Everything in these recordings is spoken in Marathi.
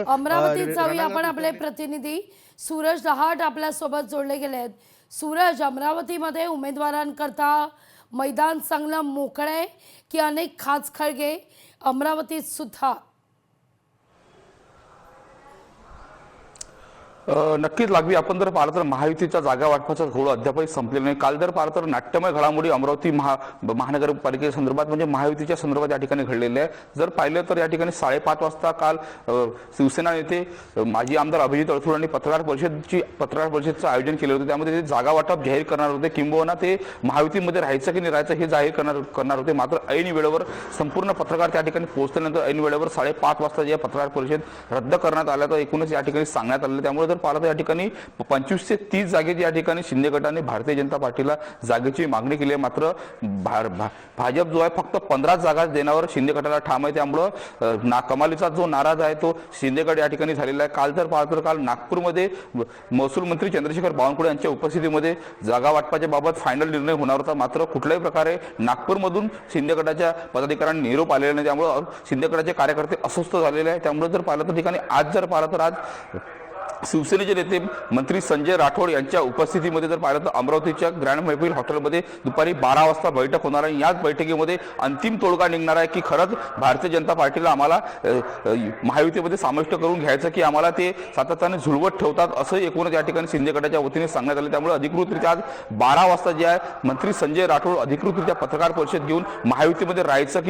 अमरावतीत जाऊया आपण. आपले प्रतिनिधी सूरज दहाट आपल्या सोबत जोडले गेले आहेत. सूरज, अमरावतीमध्ये उमेदवारांकरता मैदान चांगलं मोकळे की अनेक खाचखळगे अमरावतीत सुद्धा? नक्कीच लागवी. आपण जर पाहिलं तर महायुतीच्या जागा वाटपाचा घोळ अद्यापही संपलेला नाही. काल जर पाहिलं तर नाट्यमय घडामोडी अमरावती महानगरपालिकेसंदर्भात म्हणजे महायुतीच्या संदर्भात या ठिकाणी घडलेले आहे. जर पाहिलं तर या ठिकाणी 5:30 वाजता काल शिवसेना नेते माजी आमदार अभिजित अडसूळ यांनी पत्रकार परिषदेचं आयोजन केलं होतं. त्यामध्ये ते जागा वाटप जाहीर करणार होते, किंबहुना ते महायुतीमध्ये राहायचं की नाही राहायचं हे जाहीर करणार होते. मात्र ऐन वेळेवर संपूर्ण पत्रकार त्या ठिकाणी पोहोचल्यानंतर ऐन वेळेवर 5:30 वाजता जी पत्रकार परिषद रद्द करण्यात आल्याचं एकूणच या ठिकाणी सांगण्यात आलं. त्यामुळे पाहिलं तर या ठिकाणी 25 ते 30 जागेची या ठिकाणी शिंदे गटाने भारतीय जनता पार्टीला जागेची मागणी केली आहे. मात्र भाजप जो आहे फक्त 15 जागा देण्यावर शिंदे गटाला ठाम आहे. त्यामुळं कमालीचा जो नाराज आहे तो शिंदे गट या ठिकाणी झालेला आहे. काल जर पाहिलं तर काल नागपूरमध्ये महसूल मंत्री चंद्रशेखर बावनकुळे यांच्या उपस्थितीमध्ये जागा वाटपाच्या बाबत फायनल निर्णय होणार होता. मात्र कुठल्याही प्रकारे नागपूरमधून शिंदे गटाच्या पदाधिकाऱ्यांनी निरोप आलेला नाही. त्यामुळे शिंदे गटाचे कार्यकर्ते अस्वस्थ झालेले आहे. त्यामुळे जर पाहिलं तर ठिकाणी आज जर पाहिलं तर आज शिवसेनेचे नेते मंत्री संजय राठोड यांच्या उपस्थितीमध्ये जर पाहिलं तर अमरावतीच्या ग्रँड मैफिल हॉटेलमध्ये दुपारी 12 वाजता बैठक होणार आहे. याच बैठकीमध्ये अंतिम तोडगा निघणार आहे की खरंच भारतीय जनता पार्टीला आम्हाला महायुतीमध्ये समाविष्ट करून घ्यायचं की आम्हाला ते सातत्याने झुलवत ठेवतात, असं एकूणच या ठाणी शिंदे गटाच्या वतीने सांगण्यात आले. त्यामुळे अधिकृतरित्या आज 12 वाजता जे आहे मंत्री संजय राठोड अधिकृतरित्या पत्रकार परिषद घेऊन महायुतीमध्ये राहायचं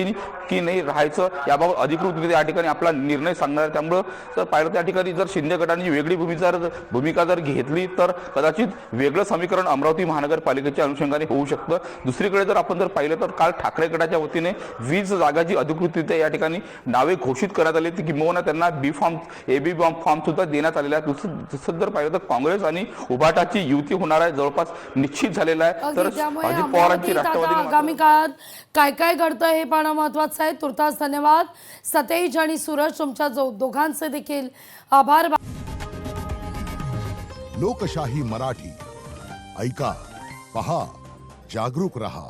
की नाही राहायचं याबाबत अधिकृतरित्या या ठिकाणी आपला निर्णय सांगणार आहे. त्यामुळे जर पाहिलं त्या ठिकाणी जर शिंदे गटाने वेगळी भूमिका जर घेतली तर कदाचित वेगळं समीकरण अमरावती महानगरपालिकेच्या अनुषंगाने होऊ शकतं. दुसरीकडे जर आपण जर पाहिलं तर काल ठाकरे गटाच्या वतीने 20 जागाची अधिकृतरित्या या ठिकाणी नावे घोषित करण्यात आली, किंबहुना त्यांना एबी फॉर्म सुद्धा देण्यात आलेला आहे. दुसरं जर पाहिलं तर काँग्रेस आणि उभाटाची युती होणार आहे जवळपास निश्चित झालेला आहे. तर अजित पवारांची राष्ट्रवादी आगामी काळात काय काय घडतं हे पाहणं महत्वाचं आहे. तुर्तास धन्यवाद सतेज आणि सूरज, तुमच्या दोघांचे देखील आभार. लोकशाही मराठी ऐका, पहा, जागरूक रहा.